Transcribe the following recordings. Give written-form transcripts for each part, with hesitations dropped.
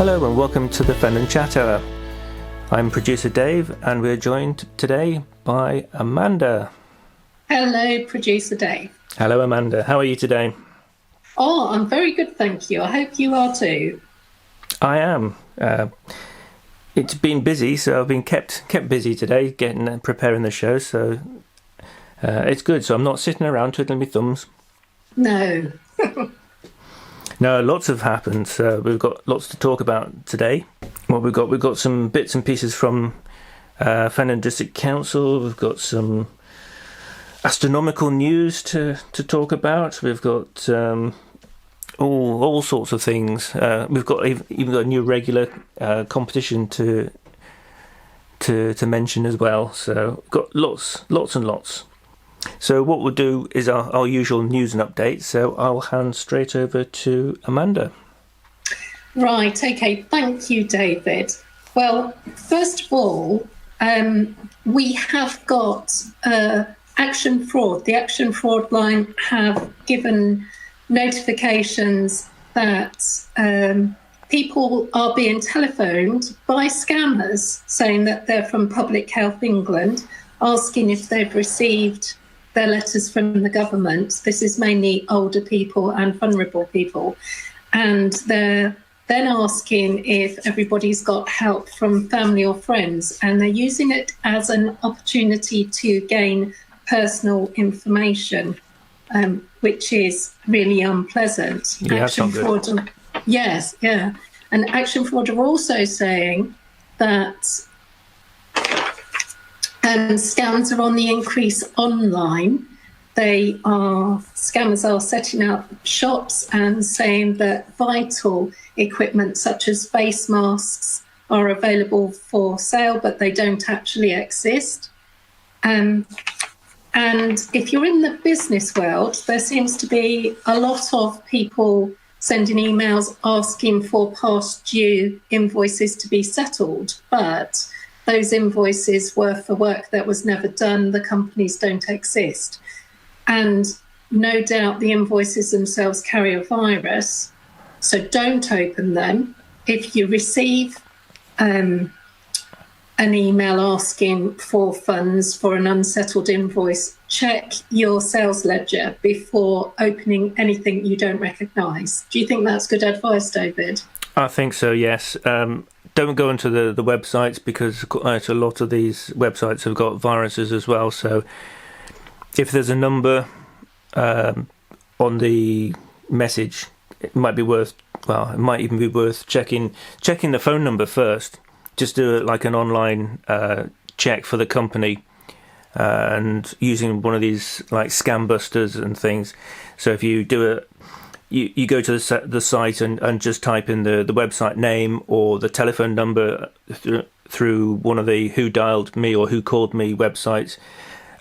Hello and welcome to the Fenland Chat Hour. I'm producer Dave and we're joined today by Amanda. Hello, producer Dave. Hello Amanda, how are you today? Oh, I'm very good, thank you. I hope you are too. I am. It's been busy, so I've been kept busy today, preparing the show, so it's good. So I'm not sitting around twiddling my thumbs. No. No, lots have happened. We've got lots to talk about today. What we've got some bits and pieces from Fenland District Council. We've got some astronomical news to talk about. We've got all sorts of things. We've got even got a new regular competition to mention as well. So we've got lots and lots. So what we'll do is our usual news and updates. So I'll hand straight over to Amanda. Right, okay. Thank you, David. Well, first of all, we have got Action Fraud. The Action Fraud line have given notifications that people are being telephoned by scammers saying that they're from Public Health England, asking if they've received their letters from the government. This is mainly older people and vulnerable people. And they're then asking if everybody's got help from family or friends. And they're using it as an opportunity to gain personal information, which is really unpleasant. Yeah, Action Fraud. Yes, yeah. And Action Fraud are also saying that scams are on the increase online. Scammers are setting up shops and saying that vital equipment such as face masks are available for sale, but they don't actually exist. And if you're in the business world, there seems to be a lot of people sending emails asking for past due invoices to be settled, but those invoices were for work that was never done. The companies don't exist. And no doubt the invoices themselves carry a virus. So don't open them. If you receive an email asking for funds for an unsettled invoice, check your sales ledger before opening anything you don't recognise. Do you think that's good advice, David? I think so, yes. Don't go into the websites because quite a lot of these websites have got viruses as well. So if there's a number on the message, it might even be worth checking the phone number first. Just do it like an online check for the company and using one of these like scam busters and things. So if you do it, you go to the site and just type in the website name or the telephone number through one of the Who Dialed Me or Who Called Me websites,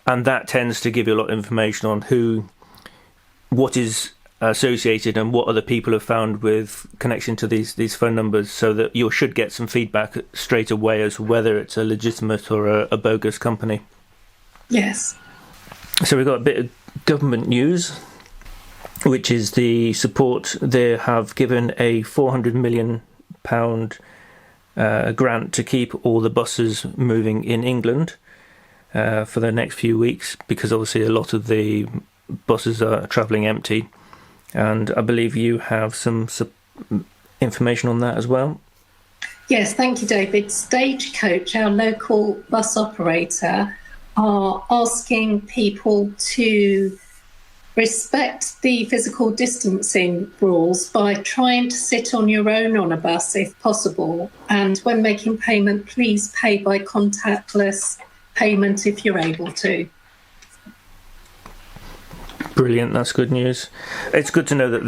and that tends to give you a lot of information on what is associated and what other people have found with connection to these phone numbers, so that you should get some feedback straight away as to whether it's a legitimate or a bogus company. Yes. So we've got a bit of government news, which is the support. They have given a £400 million grant to keep all the buses moving in England for the next few weeks, because obviously a lot of the buses are travelling empty. And I believe you have some information on that as well. Yes, thank you, David. Stagecoach, our local bus operator, are asking people to respect the physical distancing rules by trying to sit on your own on a bus if possible. And when making payment, please pay by contactless payment if you're able to. Brilliant, that's good news. It's good to know that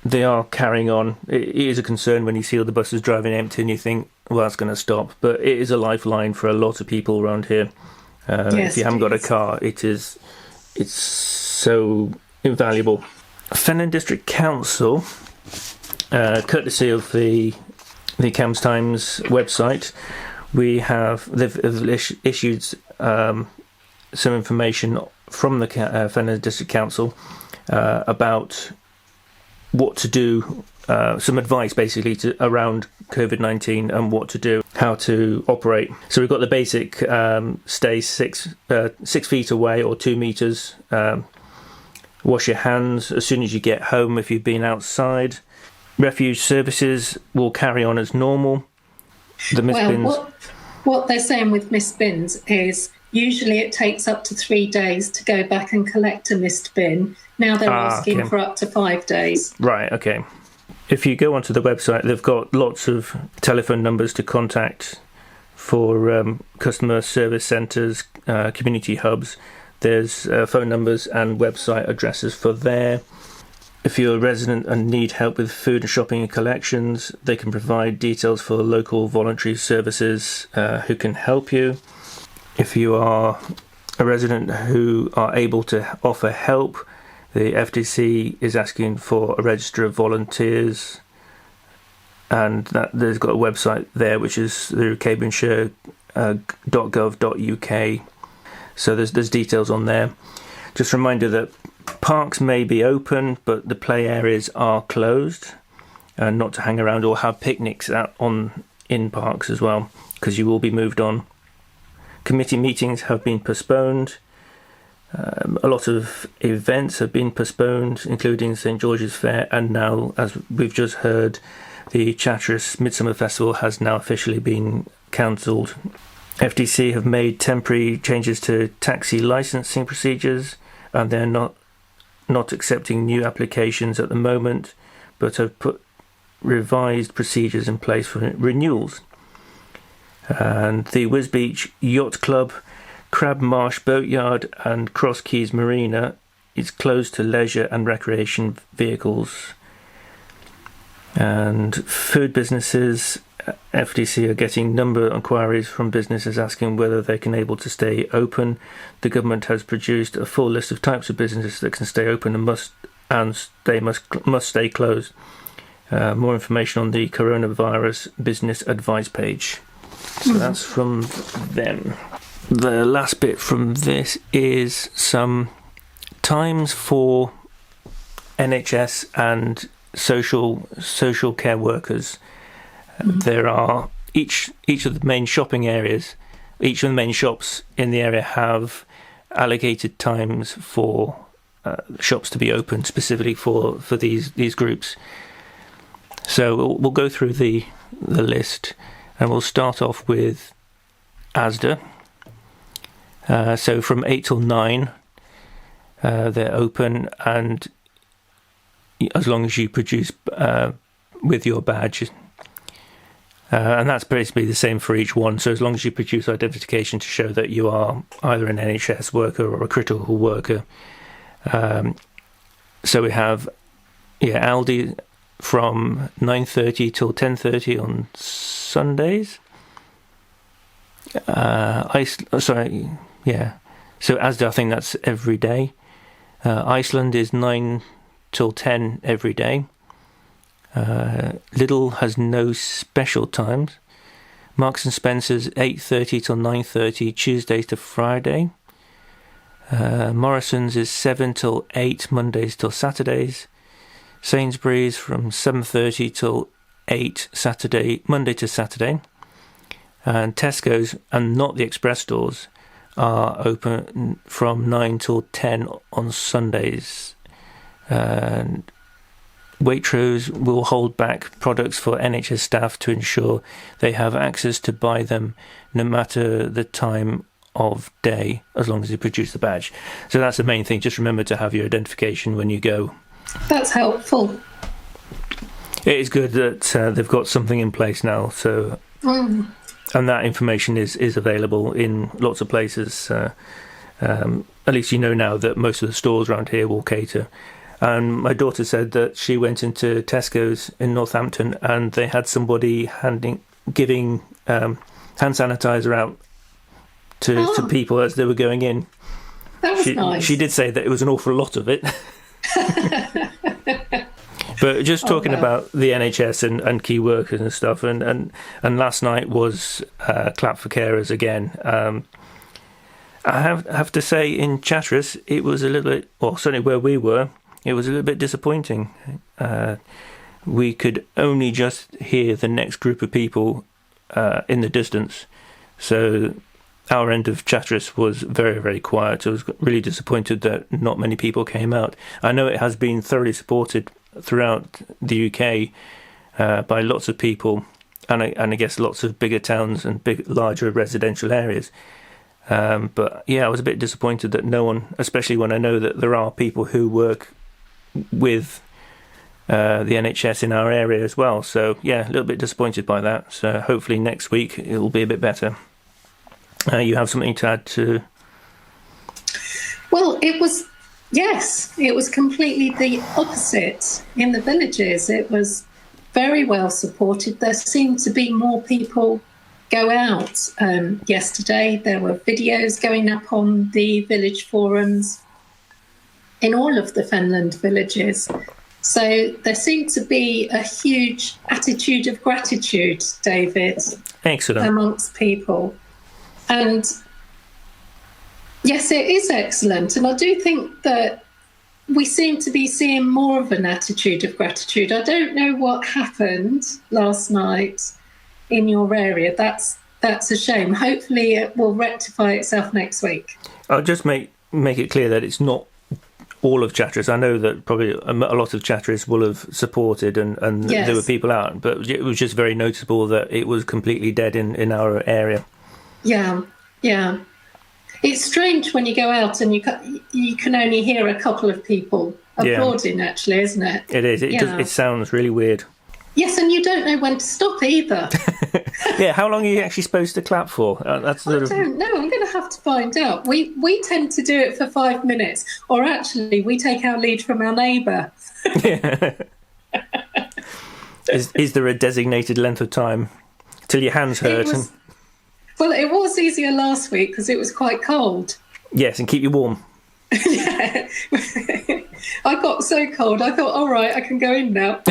they are carrying on. It is a concern when you see all the buses driving empty and you think, well, that's going to stop. But it is a lifeline for a lot of people around here. Yes, if you haven't got a car, it's so invaluable. Fenland District Council, courtesy of the Cambs Times website, they've issued some information from the Fenland District Council about what to do some advice basically around COVID-19 and what to do, how to operate. So we've got the basic stay 6 feet away or 2 meters. Wash your hands as soon as you get home if you've been outside. Refuge services will carry on as normal. The mist bins. What they're saying with mist bins is usually it takes up to 3 days to go back and collect a mist bin. Now they're asking for up to 5 days. Right, okay. If you go onto the website, they've got lots of telephone numbers to contact for customer service centres, community hubs. There's phone numbers and website addresses for there. If you're a resident and need help with food and shopping and collections, they can provide details for local voluntary services who can help you. If you are a resident who are able to offer help, the FDC is asking for a register of volunteers, and there's got a website there which is through cambridgeshire.gov.uk. So there's details on there. Just a reminder that parks may be open, but the play areas are closed, and not to hang around or have picnics in parks as well, because you will be moved on. Committee meetings have been postponed. A lot of events have been postponed, including St George's Fair, and now, as we've just heard, the Chatteris Midsummer Festival has now officially been cancelled. FDC have made temporary changes to taxi licensing procedures, and they're not accepting new applications at the moment, but have put revised procedures in place for renewals. And the Wisbeach Yacht Club, Crab Marsh Boatyard and Cross Keys Marina is closed to leisure and recreation vehicles. And food businesses, FDC are getting number of inquiries from businesses asking whether they can able to stay open. The government has produced a full list of types of businesses that can stay open and must stay closed. More information on the coronavirus business advice page. So that's from them. The last bit from this is some times for NHS and social care workers. There are each of the main shopping areas, each of the main shops in the area have allocated times for shops to be open specifically for these groups. So we'll go through the list, and we'll start off with Asda. So from 8 till 9, they're open, and as long as you produce with your badge. And that's basically the same for each one. So as long as you produce identification to show that you are either an NHS worker or a critical worker. So we have Aldi from 9:30 till 10:30 on Sundays. So Asda, I think that's every day. Iceland is 9 till 10 every day. Lidl has no special times. Marks and Spencer's 8:30 till 9:30 Tuesdays to Friday. Morrison's is 7 till 8 Mondays till Saturdays. Sainsbury's from 7:30 till 8 Monday to Saturday. And Tesco's, and not the express stores, are open from 9 till 10 on Sundays. And Waitrose will hold back products for NHS staff to ensure they have access to buy them no matter the time of day, as long as you produce the badge. So that's the main thing. Just remember to have your identification when you go. That's helpful. It is good that they've got something in place now. So, and that information is available in lots of places. At least you know now that most of the stores around here will cater. And my daughter said that she went into Tesco's in Northampton and they had somebody giving hand sanitizer out to people as they were going in. That was nice. She did say that it was an awful lot of it. But just talking about the NHS and key workers and stuff, and last night was Clap for Carers again. I have to say, in Chatteris, it was a little bit, or certainly where we were, it was a little bit disappointing. we could only just hear the next group of people in the distance. So our end of Chatteris was very, very quiet. I was really disappointed that not many people came out. I know it has been thoroughly supported throughout the UK by lots of people, and I guess lots of bigger towns and larger residential areas. But yeah, I was a bit disappointed that no one, especially when I know that there are people who work with the NHS in our area as well. So yeah, a little bit disappointed by that. So hopefully next week it'll be a bit better. You have something to add to? Well, it was completely the opposite in the villages. It was very well supported. There seemed to be more people go out. Yesterday, there were videos going up on the village forums in all of the Fenland villages. So there seemed to be a huge attitude of gratitude, David, excellent, amongst people. And yes, it is excellent. And I do think that we seem to be seeing more of an attitude of gratitude. I don't know what happened last night in your area. That's a shame. Hopefully it will rectify itself next week. I'll just make it clear that it's not all of Chatteris. I know that probably a lot of Chatteris will have supported and yes, there were people out, but it was just very noticeable that it was completely dead in our area. Yeah. It's strange when you go out and you can only hear a couple of people applauding, actually, isn't it? It is. It sounds really weird. Yes, and you don't know when to stop either. Yeah, how long are you actually supposed to clap for? I don't know. I'm going to have to find out. We tend to do it for 5 minutes, or actually we take our lead from our neighbour. Yeah. Is there a designated length of time till your hands hurt? Well, it was easier last week because it was quite cold. Yes, and keep you warm. Yeah. I got so cold, I thought, all right, I can go in now.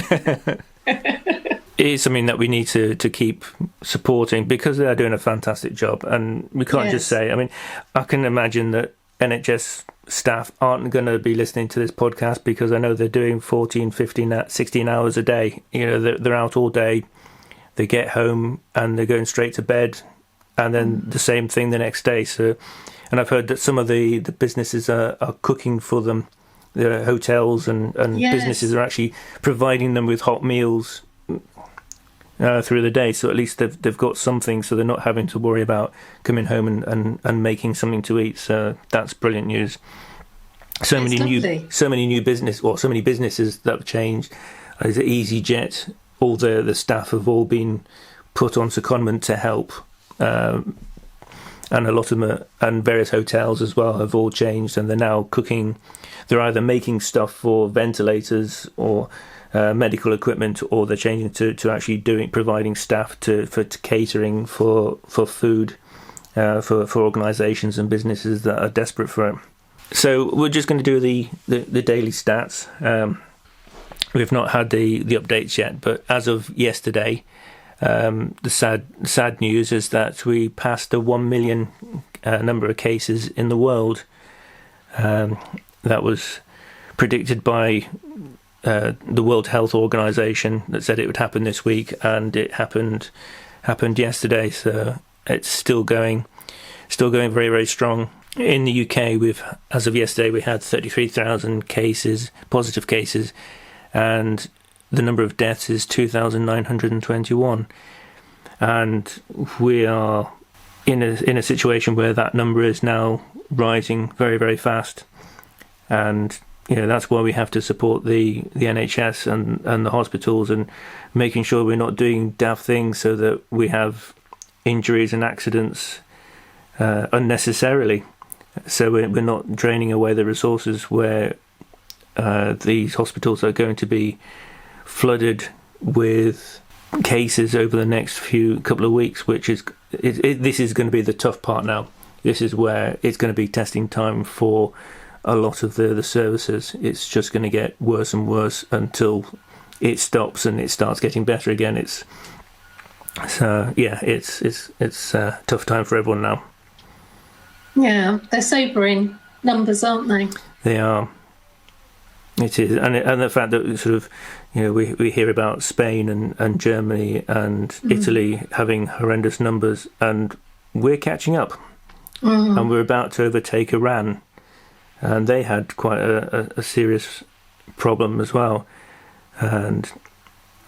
It is something that we need to keep supporting because they are doing a fantastic job. And we can't just say, I mean, I can imagine that NHS staff aren't going to be listening to this podcast because I know they're doing 14, 15, 16 hours a day. You know, they're out all day. They get home and they're going straight to bed. And then the same thing the next day. So, and I've heard that some of the businesses are cooking for them. The hotels and businesses are actually providing them with hot meals through the day. So at least they've got something, so they're not having to worry about coming home and making something to eat. So that's brilliant news. So many new businesses that have changed. There's EasyJet. All the staff have all been put on secondment to help. And a lot of them and various hotels as well have all changed, and they're now cooking. They're either making stuff for ventilators or medical equipment, or they're changing to actually providing staff for catering for food for organisations and businesses that are desperate for it. So we're just going to do the daily stats. We've not had the updates yet, but as of yesterday, the sad news is that we passed the 1 million number of cases in the world. That was predicted by the World Health Organization that said it would happen this week, and it happened yesterday. So it's still going very, very strong. In the UK, as of yesterday, we had 33,000 positive cases, and the number of deaths is 2,921, and we are in a situation where that number is now rising very, very fast. And that's why we have to support the NHS and the hospitals, and making sure we're not doing daft things so that we have injuries and accidents unnecessarily. So we're not draining away the resources where these hospitals are going to be flooded with cases over the next couple of weeks, which is this is going to be the tough part now. This is where it's going to be testing time for a lot of the services. It's just going to get worse and worse until it stops and it starts getting better again. It's a tough time for everyone now. Yeah, they're sobering numbers, aren't they? They are. It is, and the fact that sort of, we hear about Spain and Germany and Italy having horrendous numbers, and we're catching up, and we're about to overtake Iran, and they had quite a serious problem as well, and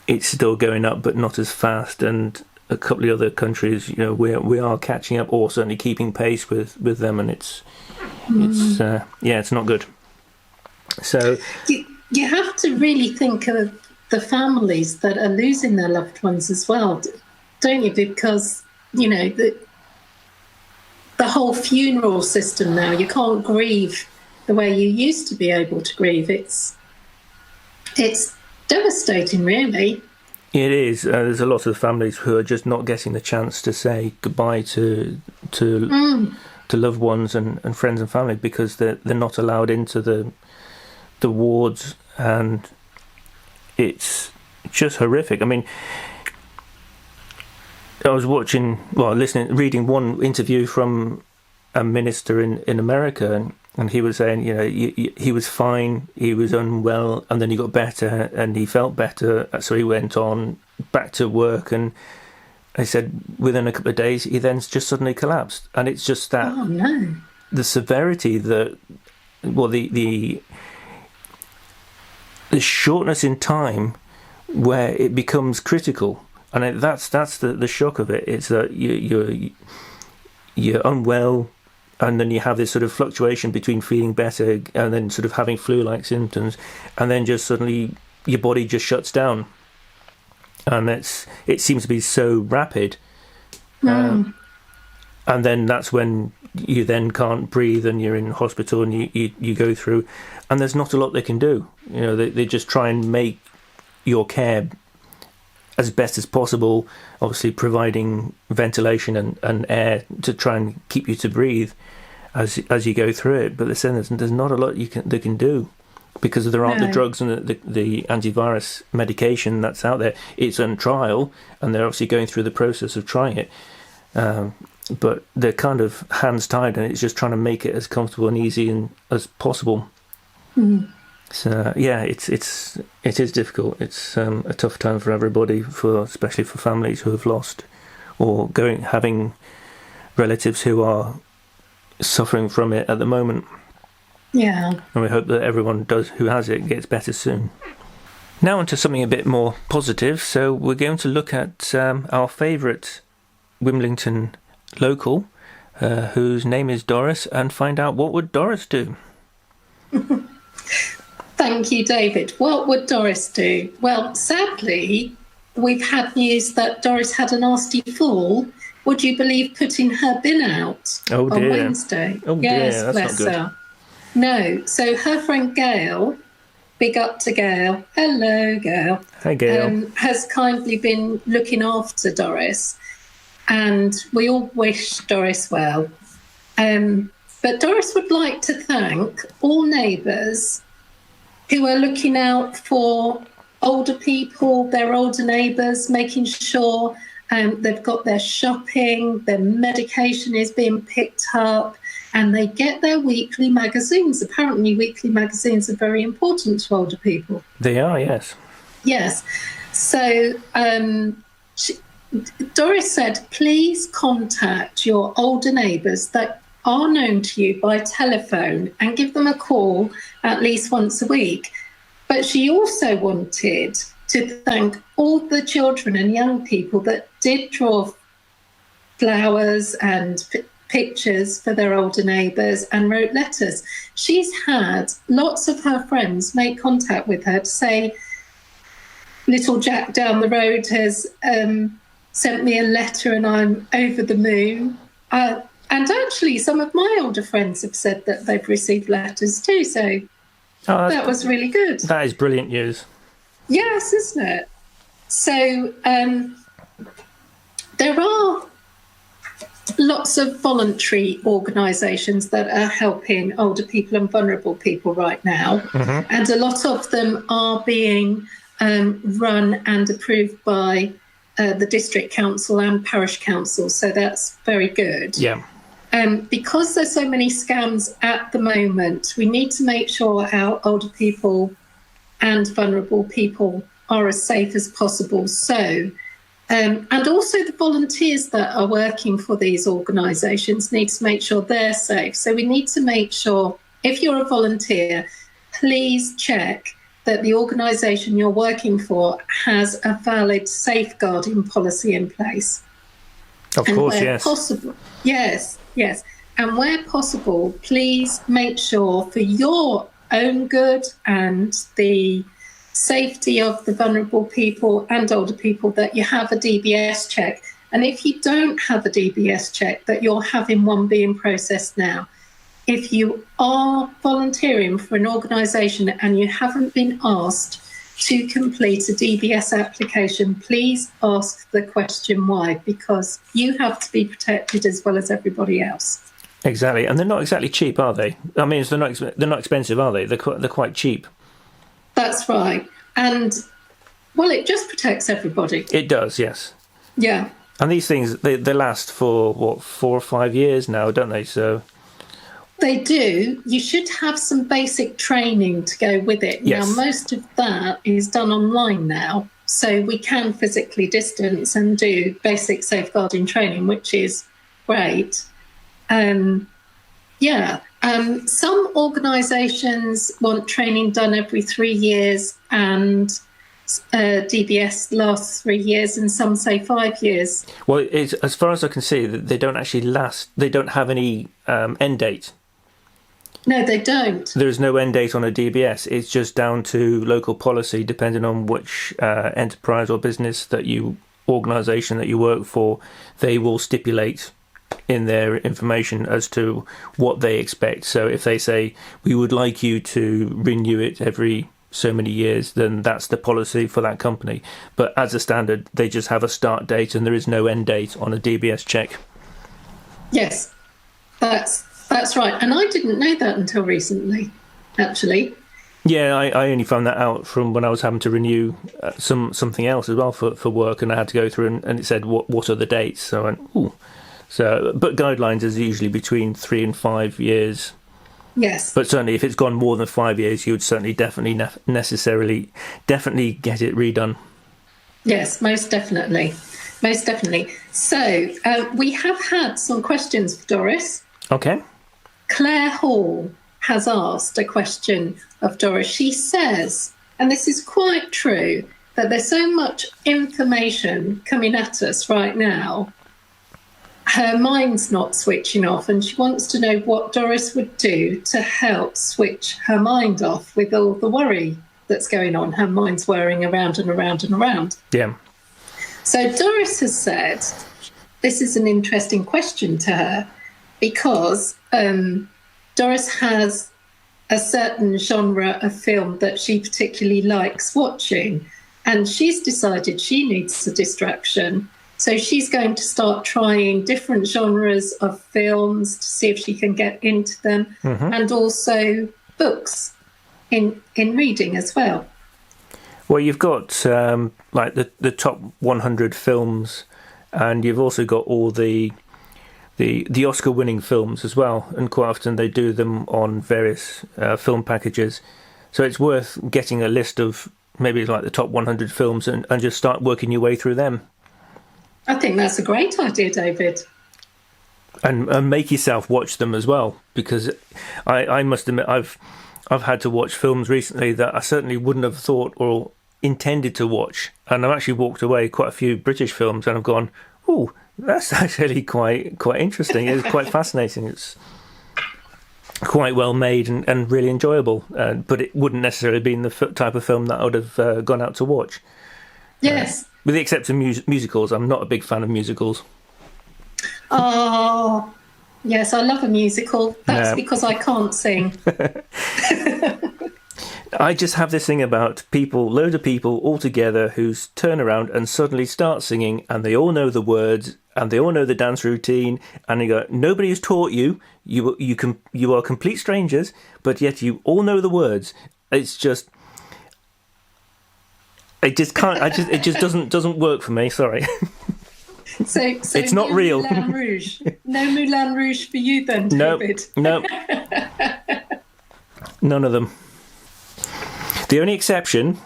it's still going up, but not as fast. And a couple of other countries, we are catching up, or certainly keeping pace with them, and it's not good. So you have to really think of the families that are losing their loved ones as well, don't you? Because the whole funeral system now, you can't grieve the way you used to be able to grieve. It's devastating, really. It is. There's a lot of families who are just not getting the chance to say goodbye to loved ones and friends and family, because they're not allowed into the wards, and it's just horrific. I mean, I was reading one interview from a minister in America, and he was saying, he was fine, he was unwell, and then he got better, and he felt better, so he went on back to work, and I said within a couple of days he then just suddenly collapsed. And it's just that the severity, the shortness in time where it becomes critical, and that's the shock of it. It's that you're unwell, and then you have this sort of fluctuation between feeling better and then sort of having flu-like symptoms, and then just suddenly your body just shuts down, and it seems to be so rapid. And then that's when you then can't breathe, and you're in hospital, and you go through, and there's not a lot they can do. They just try and make your care as best as possible, obviously providing ventilation and air to try and keep you to breathe as you go through it. But they're saying there's not a lot they can do, because there aren't the drugs and the antivirus medication that's out there. It's on trial, and they're obviously going through the process of trying it. But they're kind of hands tied, and it's just trying to make it as comfortable and easy as possible. So it is difficult. It's a tough time for everybody, especially for families who have lost, or having relatives who are suffering from it at the moment. Yeah. And we hope that everyone who has it gets better soon. Now on to something a bit more positive. So we're going to look at our favourite Wimbledon local, whose name is Doris, and find out what would Doris do. Thank you, David. What would Doris do? Well, sadly, we've had news that Doris had a nasty fall. Would you believe, putting her bin out on Wednesday? Oh yes, dear, that's not good. Her. No, so her friend Gail, big up to Gail. Hello, Gail. Hi, Gail. Has kindly been looking after Doris, and we all wish Doris well. But Doris would like to thank all neighbours who are looking out for older people, their older neighbours, making sure they've got their shopping, their medication is being picked up, and they get their weekly magazines. Apparently, weekly magazines are very important to older people. They are, yes. Yes. So Doris said, please contact your older neighbours that are known to you by telephone and give them a call at least once a week. But she also wanted to thank all the children and young people that did draw flowers and pictures for their older neighbours and wrote letters. She's had lots of her friends make contact with her to say, little Jack down the road has sent me a letter and I'm over the moon. And actually, some of my older friends have said that they've received letters too, so that was really good. That is brilliant news. Yes, isn't it? So there are lots of voluntary organisations that are helping older people and vulnerable people right now, and a lot of them are being run and approved by the district council and parish council, so that's very good. Yeah. Because there's so many scams at the moment, we need to make sure our older people and vulnerable people are as safe as possible. So, and also the volunteers that are working for these organisations need to make sure they're safe. So we need to make sure, if you're a volunteer, please check that the organisation you're working for has a valid safeguarding policy in place. Of course, yes. Possible, yes. And where possible, please make sure, for your own good and the safety of the vulnerable people and older people, that you have a DBS check. And if you don't have a DBS check, that you're having one being processed now. If you are volunteering for an organisation and you haven't been asked to complete a DBS application, please ask the question why, because you have to be protected as well as everybody else. Exactly, and they're not exactly cheap, are they? I mean, they're not expensive, are they? They're quite cheap. That's right, and well, it just protects everybody. It does, yes. Yeah. And these things, they last for what, 4 or 5 years now, don't they? So they do. You should have some basic training to go with it. Yes. Now, most of that is done online now, so we can physically distance and do basic safeguarding training, which is great. Some organisations want training done every 3 years, and DBS lasts 3 years, and some say 5 years. Well, as far as I can see, they don't actually last. They don't have any end date. No, they don't. There is no end date on a DBS. It's just down to local policy, depending on which enterprise or business organisation that you work for. They will stipulate in their information as to what they expect. So if they say, we would like you to renew it every so many years, then that's the policy for that company. But as a standard, they just have a start date and there is no end date on a DBS check. Yes, that's right. And I didn't know that until recently, actually. Yeah, I only found that out from when I was having to renew something else as well for work, and I had to go through and it said, what are the dates? So I went, ooh. So, but guidelines is usually between 3 and 5 years. Yes. But certainly, if it's gone more than 5 years, you would certainly definitely get it redone. Yes, most definitely. Most definitely. So, we have had some questions for Doris. Okay. Claire Hall has asked a question of Doris. She says, and this is quite true, that there's so much information coming at us right now, her mind's not switching off, and she wants to know what Doris would do to help switch her mind off with all the worry that's going on. Her mind's whirring around and around and around. Yeah. So Doris has said, this is an interesting question to her, because Doris has a certain genre of film that she particularly likes watching, and she's decided she needs a distraction. So she's going to start trying different genres of films to see if she can get into them, and also books in reading as well. Well, you've got like the top 100 films, and you've also got all the Oscar-winning films as well, and quite often they do them on various film packages. So it's worth getting a list of maybe like the top 100 films and just start working your way through them. I think that's a great idea, David. And make yourself watch them as well, because I must admit I've had to watch films recently that I certainly wouldn't have thought or intended to watch, and I've actually walked away quite a few British films and I've gone, oh, that's actually quite interesting. It's quite fascinating. It's quite well made and really enjoyable, but it wouldn't necessarily be the type of film that I would have gone out to watch. Yes. With the exception of musicals, I'm not a big fan of musicals. Oh, yes, I love a musical. That's because I can't sing. I just have this thing about loads of people all together who turn around and suddenly start singing, and they all know the words and they all know the dance routine, and you go, nobody has taught you. You are complete strangers, but yet you all know the words. It's just. It just can't. It just doesn't work for me. Sorry. So It's not no real. Moulin Rouge. No Moulin Rouge for you then, David. No. None of them. The only exception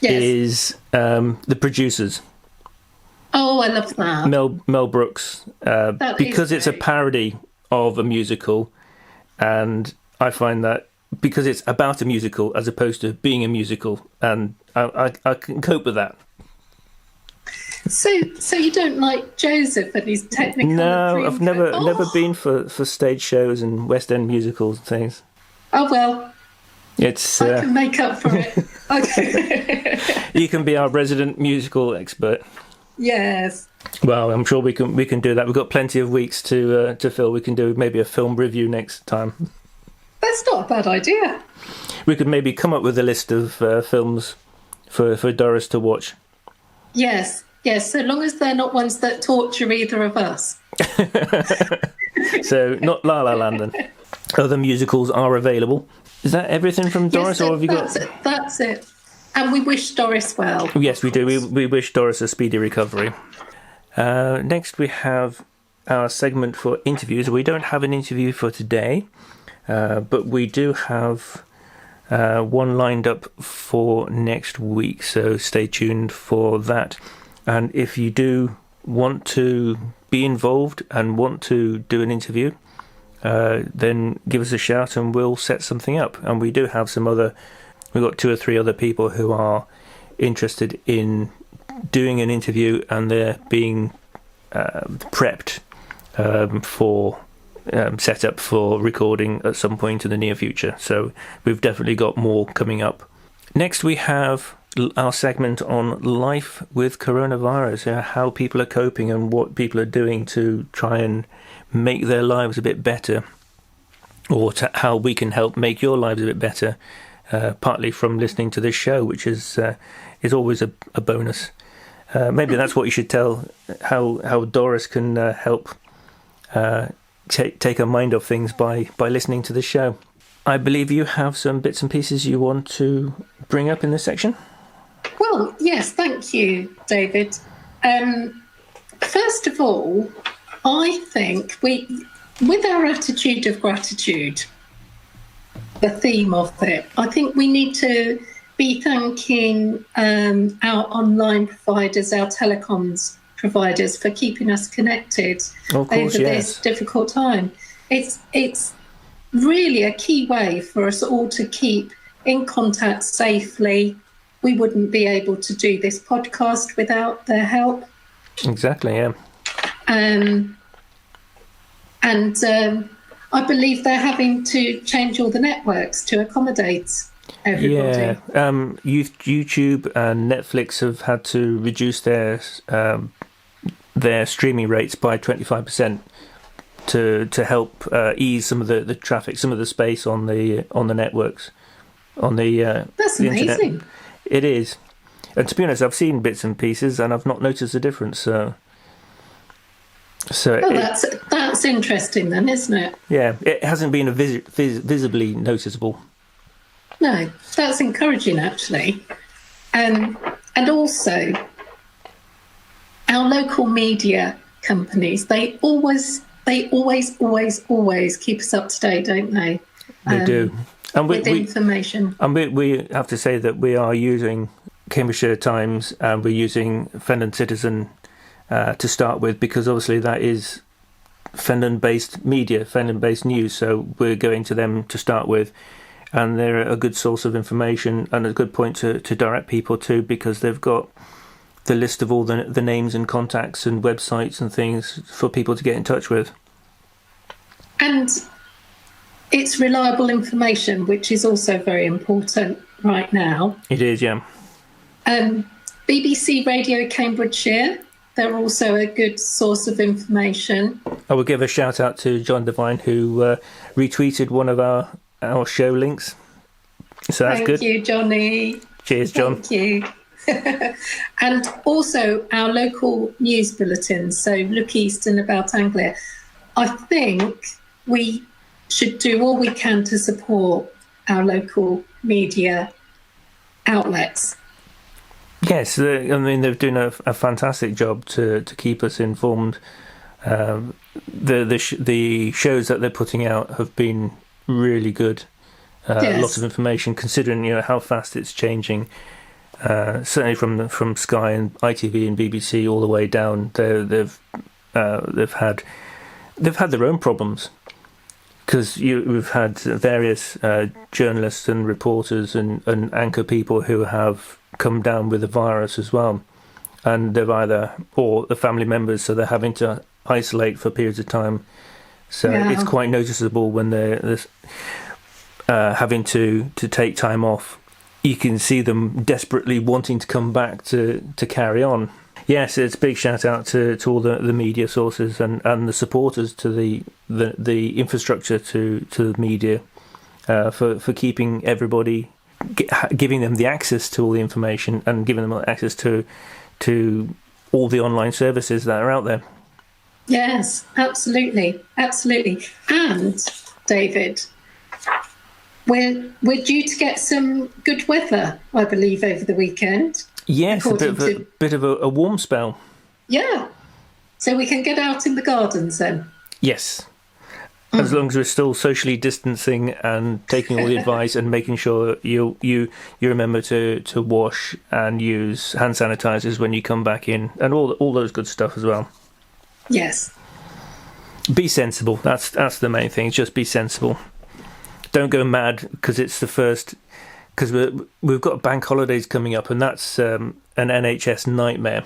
is the producers. Oh, I love that. Mel Brooks, because it's a parody of a musical, and I find that because it's about a musical as opposed to being a musical, and I can cope with that. So you don't like Joseph and his Technicolor? No, I've never been for stage shows and West End musicals and things. Oh well, it's I can make up for it. Okay. You can be our resident musical expert. Yes. Well, I'm sure we can do that. We've got plenty of weeks to fill. We can do maybe a film review next time. That's not a bad idea. We could maybe come up with a list of films for Doris to watch. Yes, so long as they're not ones that torture either of us. So, not La La Land then. Other musicals are available. Is that everything from Doris, or have you got... That's it. And we wish Doris well. Yes, we do. We wish Doris a speedy recovery. Next, we have our segment for interviews. We don't have an interview for today, but we do have one lined up for next week, so stay tuned for that. And if you do want to be involved and want to do an interview, then give us a shout and we'll set something up. And we do have we've got 2 or 3 other people who are interested in doing an interview, and they're being prepped for set up for recording at some point in the near future. So we've definitely got more coming up. Next we have our segment on life with coronavirus, how people are coping and what people are doing to try and make their lives a bit better, or how we can help make your lives a bit better, partly from listening to this show, which is always a bonus. Maybe that's what you should tell, how Doris can help take her mind off things by listening to the show. I believe you have some bits and pieces you want to bring up in this section. Well, yes, thank you, David. First of all, I think with our attitude of gratitude, the theme of it, I think we need to be thanking our online providers, our telecoms providers, for keeping us connected this difficult time. It's really a key way for us all to keep in contact safely. We wouldn't be able to do this podcast without their help. Exactly, yeah. And I believe they're having to change all the networks to accommodate everybody. Yeah, YouTube and Netflix have had to reduce their streaming rates by 25% to help ease some of the traffic, some of the space on the networks, on the That's the amazing. internet. It is, and to be honest, I've seen bits and pieces, and I've not noticed a difference. So that's interesting, then, isn't it? Yeah, it hasn't been visibly noticeable. No, that's encouraging, actually. And also, our local media companies, they always keep us up to date, don't they? They do. And with information. And we have to say that we are using Cambridgeshire Times, and we're using Fenland Citizen to start with, because obviously that is Fenland-based media, Fenland-based news, so we're going to them to start with. And they're a good source of information and a good point to direct people to, because they've got the list of all the names and contacts and websites and things for people to get in touch with. And it's reliable information, which is also very important right now. It is, yeah. BBC Radio Cambridgeshire, they're also a good source of information. I will give a shout out to John Devine, who retweeted one of our show links. So that's good. Thank you, Johnny. Cheers, John. Thank you. And also our local news bulletins, so Look East and About Anglia. I think we should do all we can to support our local media outlets. Yes, they're doing a fantastic job to keep us informed. The shows that they're putting out have been really good. Yes. Lots of information, considering how fast it's changing. Certainly from Sky and ITV and BBC all the way down, they've had their own problems, because we've had various journalists and reporters and anchor people who have come down with the virus as well, and or the family members, so they're having to isolate for periods of time. So it's quite noticeable when they're having to take time off. You can see them desperately wanting to come back to carry on. Yes, it's a big shout out to all the media sources and the supporters to the infrastructure to the media for keeping everybody, giving them the access to all the information and giving them access to all the online services that are out there. Yes, absolutely. And David, we're due to get some good weather, I believe, over the weekend. Yes, a bit of a warm spell. Yeah, so we can get out in the gardens then. Yes, as long as we're still socially distancing and taking all the advice and making sure you remember to wash and use hand sanitizers when you come back in, and all those good stuff as well. Yes. Be sensible. That's the main thing. Just be sensible. Don't go mad because it's the first. Because we've got bank holidays coming up, and that's an NHS nightmare.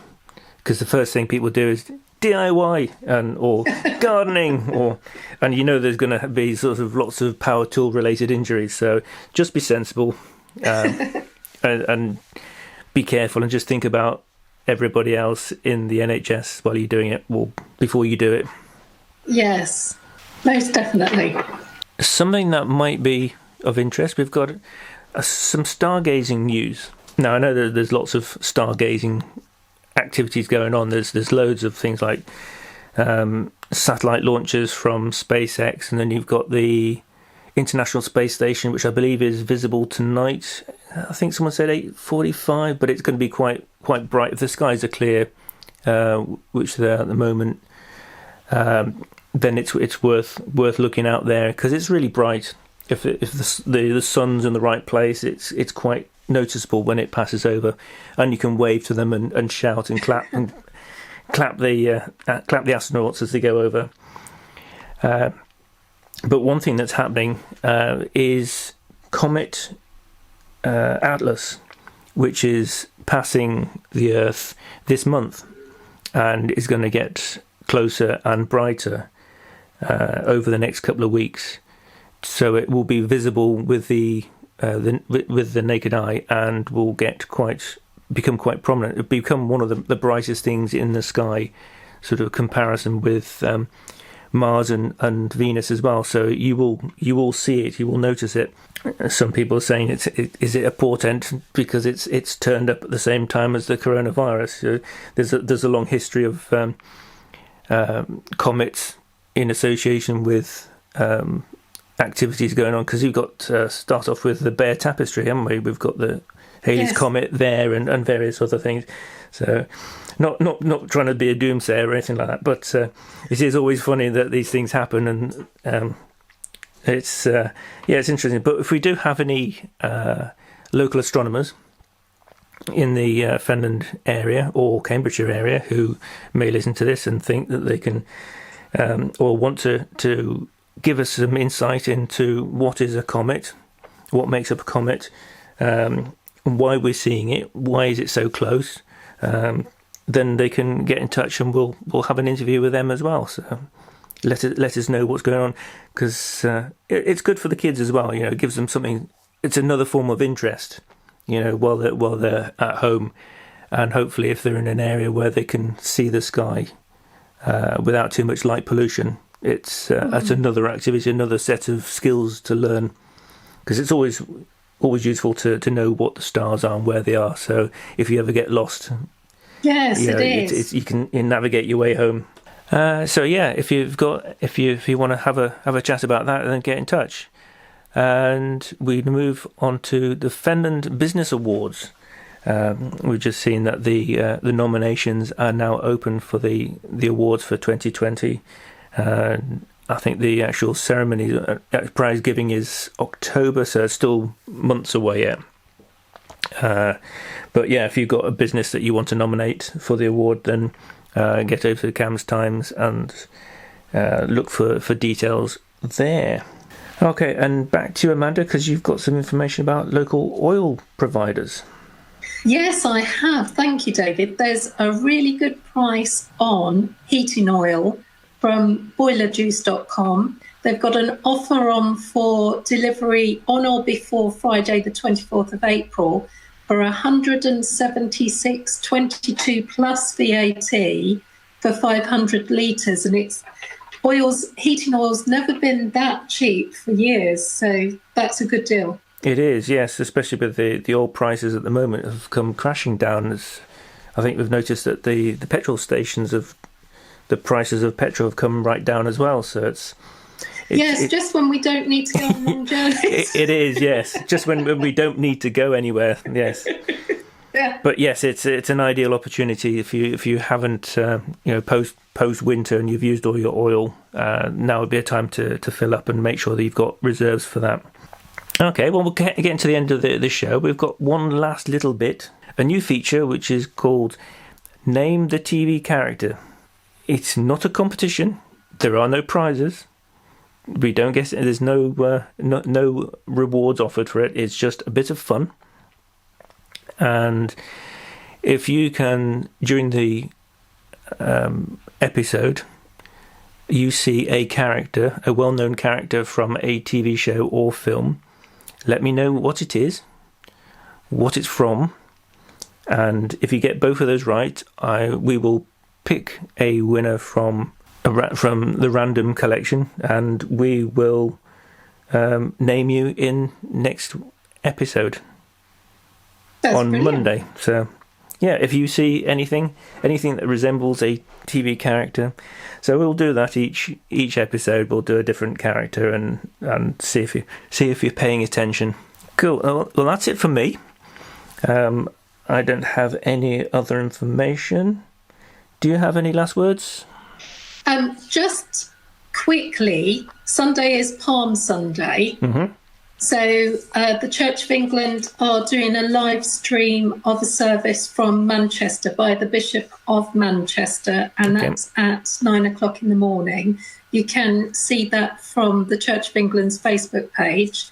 Because the first thing people do is DIY or gardening, and there's going to be sort of lots of power tool related injuries. So just be sensible and be careful, and just think about everybody else in the NHS while you're doing it, or before you do it. Yes, most definitely. Something that might be of interest, we've got some stargazing news. Now, I know that there's lots of stargazing activities going on. There's loads of things like satellite launches from SpaceX, and then you've got the International Space Station, which I believe is visible tonight. I think someone said 8:45, but it's going to be quite bright if the skies are clear, which they're at the moment. Then it's worth looking out there, because it's really bright. If the sun's in the right place, it's quite noticeable when it passes over, and you can wave to them and shout and clap and clap the astronauts as they go over. But one thing that's happening is Comet Atlas, which is passing the Earth this month, and is going to get closer and brighter over the next couple of weeks. So it will be visible with the naked eye, and will become quite prominent. It'll become one of the brightest things in the sky, sort of comparison with Mars and Venus as well. So you will see it, you will notice it. Some people are saying is it a portent because it's turned up at the same time as the coronavirus. So there's a long history of comets in association with activities going on, because you've got start off with the Bear Tapestry, haven't we? We've got the Halley's Comet there and various other things. So not trying to be a doomsayer or anything like that, but it is always funny that these things happen, and it's interesting. But if we do have any local astronomers in the Fenland area or Cambridgeshire area who may listen to this and think that they can or want to give us some insight into what is a comet, what makes up a comet, why we're seeing it, why is it so close, then they can get in touch, and we'll have an interview with them as well. So let us know what's going on, because it's good for the kids as well. It gives them something. It's another form of interest, while they're at home, and hopefully if they're in an area where they can see the sky without too much light pollution, it's another activity, another set of skills to learn, because it's always useful to know what the stars are and where they are. So if you ever get lost, yes, it is. You can navigate your way home. So yeah, if you want to have a chat about that, then get in touch. And we move on to the Fenland Business Awards. We've just seen that the nominations are now open for the awards for 2020. I think the actual ceremony, prize giving, is October, so it's still months away yet. But yeah, if you've got a business that you want to nominate for the award, then get over to the CAMS Times and look for details there. Okay, and back to you, Amanda, because you've got some information about local oil providers. Yes, I have. Thank you, David. There's a really good price on heating oil from boilerjuice.com. They've got an offer on for delivery on or before Friday, the 24th of April, for 176.22 plus VAT for 500 litres. And heating oil's never been that cheap for years, so that's a good deal. It is, yes, especially with the oil prices at the moment have come crashing down. I think we've noticed that the petrol stations the prices of petrol have come right down as well. So it's just when we don't need to go on long journeys. It is, yes, just when we don't need to go anywhere. Yes. Yeah. But yes, it's an ideal opportunity if you haven't post winter and you've used all your oil. Now would be a time to fill up and make sure that you've got reserves for that. Okay, well, we'll get into the end of the show. We've got one last little bit, a new feature which is called Name the TV Character. It's not a competition. There are no prizes. We don't get. There's no rewards offered for it. It's just a bit of fun. And if you can, during the episode, you see a character, a well-known character from a TV show or film, let me know what it is, what it's from, and if you get both of those right, we will pick a winner from the random collection, and we will name you in next episode. That's on brilliant. Monday. So yeah, if you see anything that resembles a TV character, so we'll do that each episode. We'll do a different character and see if you're paying attention. Cool. Well, that's it from me. I don't have any other information. Do you have any last words? Just quickly, Sunday is Palm Sunday. Mm-hmm. So the Church of England are doing a live stream of a service from Manchester by the Bishop of Manchester, and that's at 9:00 in the morning. You can see that from the Church of England's Facebook page.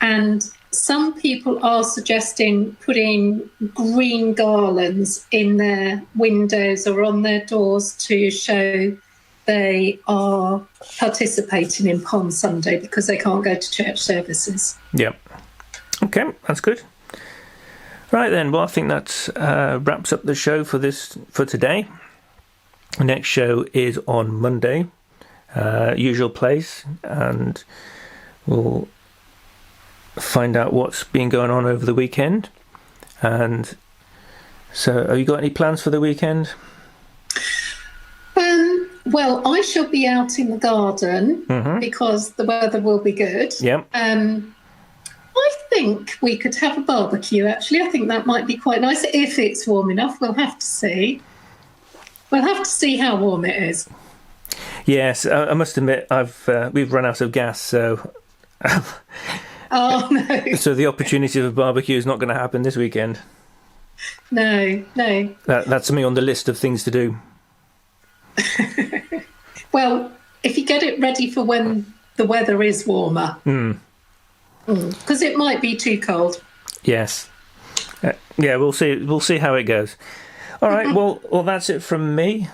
And some people are suggesting putting green garlands in their windows or on their doors to show they are participating in Palm Sunday because they can't go to church services. Yep. Okay, that's good. Right then, well, I think that wraps up the show for today. The next show is on Monday, usual place, and we'll find out what's been going on over the weekend. And so, have you got any plans for the weekend? Well, I shall be out in the garden because the weather will be good. Yep. I think we could have a barbecue, actually. I think that might be quite nice if it's warm enough. We'll have to see. We'll have to see how warm it is. Yes, I must admit, we've run out of gas, so... Oh, no. So the opportunity of a barbecue is not going to happen this weekend. No. That's something on the list of things to do. Well, if you get it ready for when the weather is warmer, because it might be too cold. Yes. Yeah, we'll see. We'll see how it goes. All right. Well, that's it from me.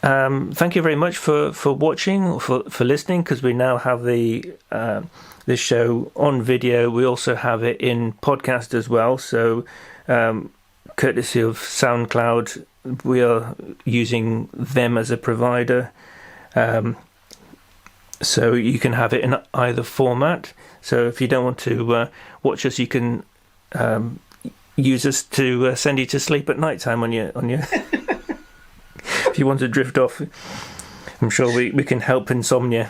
Thank you very much for watching, for listening, because we now have this show on video. We also have it in podcast as well. So, courtesy of SoundCloud, we are using them as a provider. So you can have it in either format. So if you don't want to watch us, you can use us to send you to sleep at night time on your if you want to drift off. I'm sure we can help insomnia.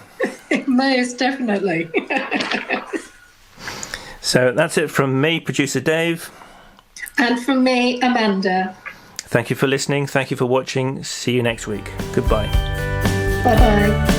Most definitely. So that's it from me, producer Dave. And from me, Amanda. Thank you for listening. Thank you for watching. See you next week. Goodbye. Bye-bye.